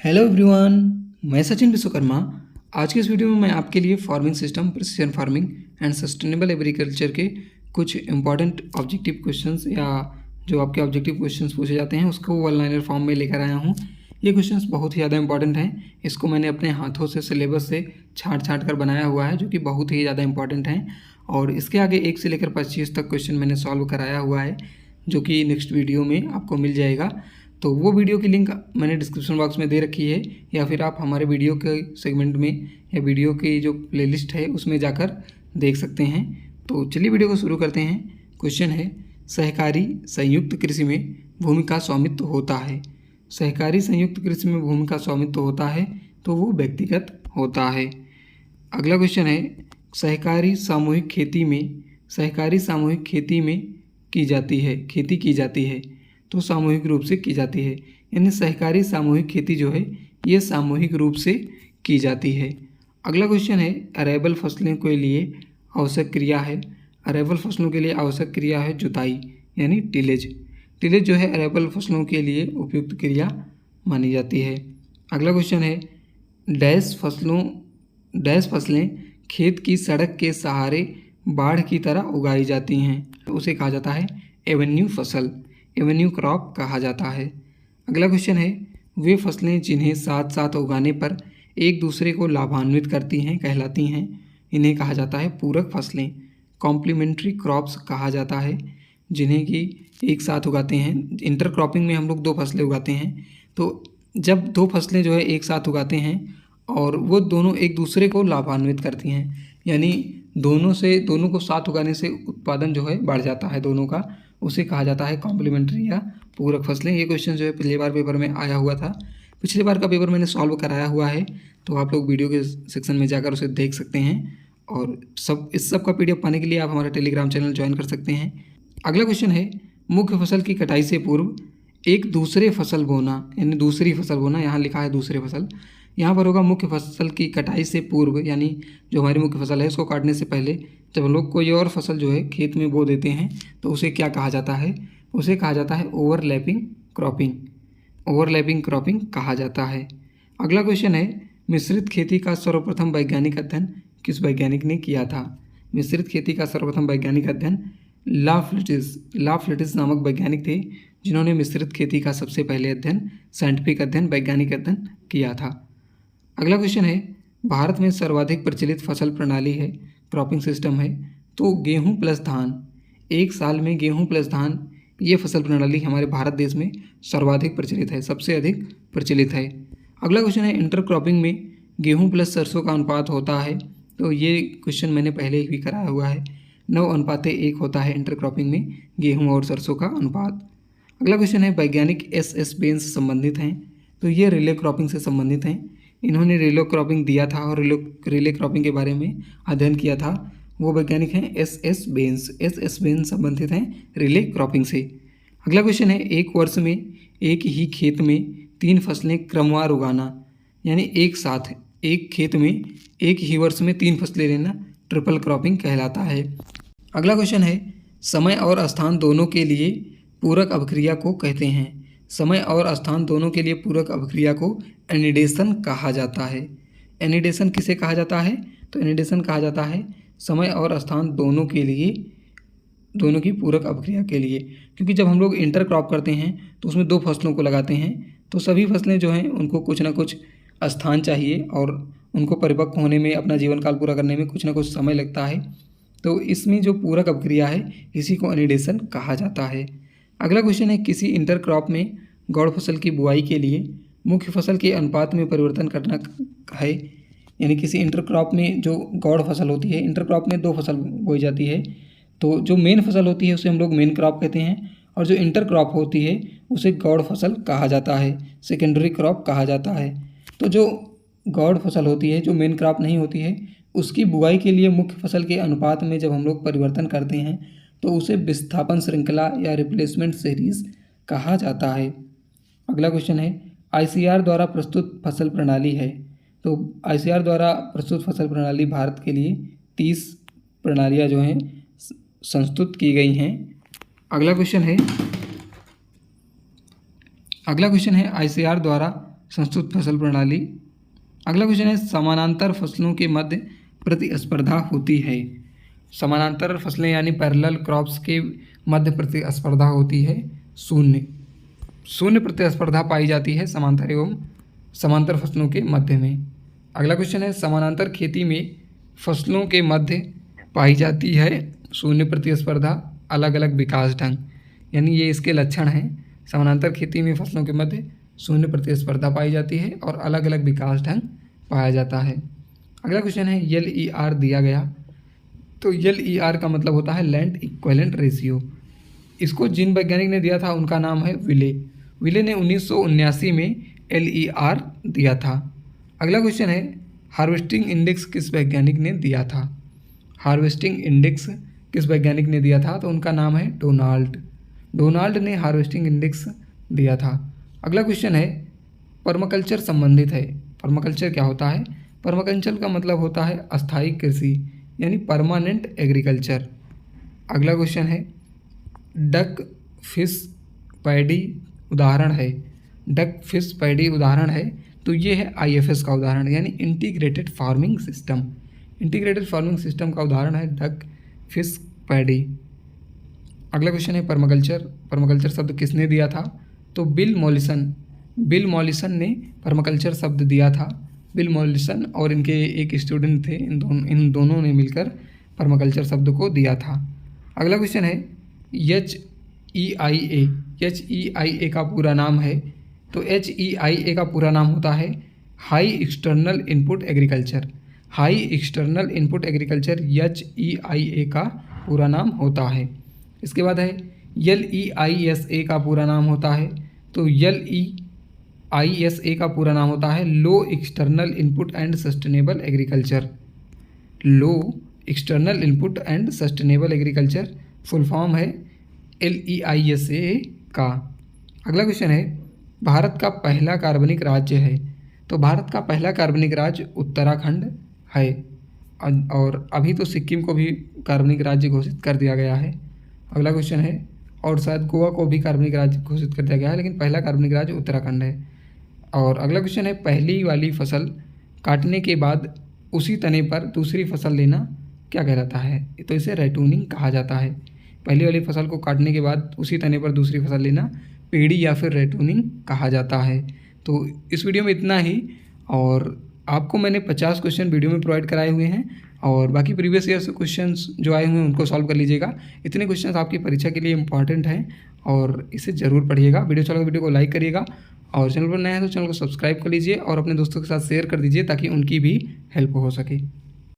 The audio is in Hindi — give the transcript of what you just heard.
हेलो एवरीवन, मैं सचिन विश्वकर्मा। आज के इस वीडियो में मैं आपके लिए farming system, precision farming and sustainable agriculture के कुछ इंपॉर्टेंट ऑब्जेक्टिव क्वेश्चंस या जो आपके ऑब्जेक्टिव क्वेश्चंस पूछे जाते हैं उसको वन लाइनर फॉर्म में लेकर आया हूँ। ये क्वेश्चंस बहुत ही ज़्यादा इंपॉर्टेंट हैं। इसको मैंने अपने हाथों से सिलेबस से छाँट कर बनाया हुआ है, जो कि बहुत ही ज़्यादा इंपॉर्टेंट हैं। और इसके आगे 1 से लेकर 25 तक क्वेश्चन मैंने सॉल्व कराया हुआ है, जो कि नेक्स्ट वीडियो में आपको मिल जाएगा। तो वो वीडियो की लिंक मैंने डिस्क्रिप्शन बॉक्स में दे रखी है, या फिर आप हमारे वीडियो के सेगमेंट में या वीडियो की जो प्लेलिस्ट है उसमें जाकर देख सकते हैं। तो चलिए वीडियो को शुरू करते हैं। क्वेश्चन है, सहकारी संयुक्त कृषि में भूमि का स्वामित्व होता है। सहकारी संयुक्त कृषि में भूमि का स्वामित्व होता है तो वो व्यक्तिगत होता है। अगला क्वेश्चन है, सहकारी सामूहिक खेती में खेती की जाती है तो सामूहिक रूप से की जाती है। यानी सहकारी सामूहिक खेती जो है ये सामूहिक रूप से की जाती है। अगला क्वेश्चन है, अरेबल फसलों के लिए आवश्यक क्रिया है। अरेबल फसलों के लिए आवश्यक क्रिया है जुताई, यानी टिलेज। टिलेज जो है अरेबल फसलों के लिए उपयुक्त क्रिया मानी जाती है। अगला क्वेश्चन है, डैश फसलें खेत की सड़क के सहारे बाढ़ की तरह उगाई जाती हैं, उसे कहा जाता है एवेन्यू फसल, एवेन्यू क्रॉप कहा जाता है। अगला क्वेश्चन है, वे फसलें जिन्हें साथ साथ उगाने पर एक दूसरे को लाभान्वित करती हैं कहलाती हैं, इन्हें कहा जाता है पूरक फसलें, कॉम्प्लीमेंट्री क्रॉप्स कहा जाता है। जिन्हें कि एक साथ उगाते हैं, इंटरक्रॉपिंग में हम लोग 2 फसलें उगाते हैं। तो जब 2 फसलें जो है एक साथ उगाते हैं और वो दोनों एक दूसरे को लाभान्वित करती हैं, यानी दोनों को साथ उगाने से उत्पादन जो है बढ़ जाता है दोनों का, उसे कहा जाता है कॉम्प्लीमेंट्री या पूरक फसलें। ये क्वेश्चन जो है पिछली बार पेपर में आया हुआ था, पिछली बार का पेपर मैंने सॉल्व कराया हुआ है, तो आप लोग वीडियो के सेक्शन में जाकर उसे देख सकते हैं। और इस सब का PDF पाने के लिए आप हमारा टेलीग्राम चैनल ज्वाइन कर सकते हैं। अगला क्वेश्चन है, मुख्य फसल की कटाई से पूर्व एक दूसरी फसल बोना, यानी दूसरी फसल बोना, यहाँ लिखा है दूसरी फसल, यहाँ पर होगा मुख्य फसल की कटाई से पूर्व, यानी जो हमारी मुख्य फसल है उसको काटने से पहले जब हम लोग कोई और फसल जो है खेत में बो देते हैं तो उसे क्या कहा जाता है, उसे कहा जाता है ओवरलैपिंग क्रॉपिंग कहा जाता है। अगला क्वेश्चन है, मिश्रित खेती का सर्वप्रथम वैज्ञानिक अध्ययन किस वैज्ञानिक ने किया था। मिश्रित खेती का सर्वप्रथम वैज्ञानिक अध्ययन लाफ्लिटिस नामक वैज्ञानिक थे, जिन्होंने मिश्रित खेती का सबसे पहले साइंटिफिक अध्ययन, वैज्ञानिक अध्ययन किया था। अगला क्वेश्चन है, भारत में सर्वाधिक प्रचलित फसल प्रणाली है, क्रॉपिंग सिस्टम है, तो गेहूं प्लस धान, एक साल में गेहूं प्लस धान, ये फसल प्रणाली हमारे भारत देश में सर्वाधिक प्रचलित है, सबसे अधिक प्रचलित है। अगला क्वेश्चन है, इंटरक्रॉपिंग में गेहूं प्लस सरसों का अनुपात होता है, तो ये क्वेश्चन मैंने पहले ही कराया हुआ है, 9:1 होता है इंटरक्रॉपिंग में गेहूं और सरसों का अनुपात। अगला क्वेश्चन है, वैज्ञानिक एस बेन से संबंधित हैं, तो ये रिले क्रॉपिंग से संबंधित हैं। इन्होंने रिले क्रॉपिंग दिया था और रिले क्रॉपिंग के बारे में अध्ययन किया था, वो वैज्ञानिक हैं एस बेन्स संबंधित हैं रिले क्रॉपिंग से। अगला क्वेश्चन है, एक वर्ष में एक ही खेत में 3 फसलें क्रमवार उगाना, यानी एक साथ एक खेत में एक ही वर्ष में 3 फसलें लेना ट्रिपल क्रॉपिंग कहलाता है। अगला क्वेश्चन है, समय और स्थान दोनों के लिए पूरक अभिक्रिया को कहते हैं। समय और स्थान दोनों के लिए पूरक अभिक्रिया को एनिडेशन कहा जाता है। एनिडेशन किसे कहा जाता है, तो एनिडेशन कहा जाता है समय और स्थान दोनों की पूरक अभिक्रिया के लिए। क्योंकि जब हम लोग इंटरक्रॉप करते हैं तो उसमें 2 फसलों को लगाते हैं, तो सभी फसलें जो हैं उनको कुछ ना कुछ स्थान चाहिए और उनको परिपक्व होने में, अपना जीवन काल पूरा करने में कुछ ना कुछ समय लगता है। तो इसमें जो पूरक अभिक्रिया है इसी को एनिडेशन कहा जाता है। अगला क्वेश्चन है, किसी इंटरक्रॉप में गौड़ फसल की बुआई के लिए मुख्य फसल के अनुपात में परिवर्तन करना है। यानी किसी इंटरक्रॉप में जो गौड़ फसल होती है, इंटरक्रॉप में 2 फसल बोई जाती है, तो जो मेन फसल होती है उसे हम लोग मेन क्रॉप कहते हैं, और जो इंटरक्रॉप होती है उसे गौड़ फसल कहा जाता है, सेकेंडरी क्रॉप कहा जाता है। तो जो गौड़ फसल होती है, जो मेन क्रॉप नहीं होती है, उसकी बुआई के लिए मुख्य फसल के अनुपात में जब हम लोग परिवर्तन करते हैं तो उसे विस्थापन श्रृंखला या रिप्लेसमेंट सीरीज कहा जाता है। अगला क्वेश्चन है, ICR द्वारा प्रस्तुत फसल प्रणाली है, तो ICR द्वारा प्रस्तुत फसल प्रणाली भारत के लिए 30 प्रणालियाँ जो हैं संस्तुत की गई हैं। अगला क्वेश्चन है, ICR द्वारा संस्तुत फसल प्रणाली। अगला क्वेश्चन है समानांतर फसलों के मध्य प्रतिस्पर्धा होती है। समानांतर फसलें यानी पैरेलल क्रॉप्स के मध्य प्रतिस्पर्धा होती है शून्य प्रतिस्पर्धा पाई जाती है समांतर एवं समांतर फसलों के मध्य में। अगला क्वेश्चन है समानांतर खेती में फसलों के मध्य पाई जाती है शून्य प्रतिस्पर्धा अलग अलग विकास ढंग, यानी ये इसके लक्षण हैं। समानांतर खेती में फसलों के मध्य शून्य प्रतिस्पर्धा पाई जाती है और अलग अलग विकास ढंग पाया जाता है। अगला क्वेश्चन है LER दिया गया, तो LER का मतलब होता है लैंड इक्विवेलेंट रेशियो। इसको जिन वैज्ञानिक ने दिया था उनका नाम है विले ने 1979 में LER दिया था। अगला क्वेश्चन है हार्वेस्टिंग इंडेक्स किस वैज्ञानिक ने दिया था। हार्वेस्टिंग इंडेक्स किस वैज्ञानिक ने दिया था, तो उनका नाम है डोनाल्ड ने हार्वेस्टिंग इंडेक्स दिया था। अगला क्वेश्चन है पर्माकल्चर संबंधित है। पर्माकल्चर क्या होता है? पर्माकल्चर का मतलब होता है अस्थायी कृषि यानी परमानेंट एग्रीकल्चर। अगला क्वेश्चन है डक फिश पैडी उदाहरण है। डक फिश पैडी उदाहरण है, तो ये है IFS का उदाहरण यानी integrated farming system. Integrated farming system का उदाहरण है डक फिश पैडी। अगला क्वेश्चन है पर्माकल्चर शब्द किसने दिया था, तो बिल मॉलिसन ने पर्माकल्चर शब्द दिया था। बिल मॉलिसन और इनके एक स्टूडेंट थे, इन दोनों ने मिलकर पर्माकल्चर शब्द को दिया था। अगला क्वेश्चन है HEIA का पूरा नाम है, तो HEIA का पूरा नाम होता है high external input agriculture. High external input agriculture HEIA का पूरा नाम होता है। इसके बाद है LEISA का पूरा नाम होता है, तो LEISA का पूरा नाम होता है low external input and sustainable agriculture. Low external input and sustainable agriculture full form है LEISA का। अगला क्वेश्चन है भारत का पहला कार्बनिक राज्य है, तो भारत का पहला कार्बनिक राज्य उत्तराखंड है और अभी तो सिक्किम को भी कार्बनिक राज्य घोषित कर दिया गया है। अगला क्वेश्चन है और शायद गोवा को भी कार्बनिक राज्य घोषित कर दिया गया है, लेकिन पहला कार्बनिक राज्य उत्तराखंड है। और अगला क्वेश्चन है पहली वाली फसल काटने के बाद उसी तने पर दूसरी फसल लेना क्या कहलाता है, तो इसे रेटूनिंग कहा जाता है। पहली वाली फसल को काटने के बाद उसी तने पर दूसरी फसल लेना पेड़ी या फिर रेटूनिंग कहा जाता है। तो इस वीडियो में इतना ही, और आपको मैंने 50 क्वेश्चन वीडियो में प्रोवाइड कराए हुए हैं और बाकी प्रीवियस ईयर से क्वेश्चंस जो आए हुए हैं उनको सॉल्व कर लीजिएगा। इतने क्वेश्चंस आपकी परीक्षा के लिए इंपॉर्टेंट हैं और इसे ज़रूर पढ़िएगा। वीडियो को लाइक करिएगा और चैनल पर नया है तो चैनल को सब्सक्राइब कर लीजिए और अपने दोस्तों के साथ शेयर कर दीजिए ताकि उनकी भी हेल्प हो सके।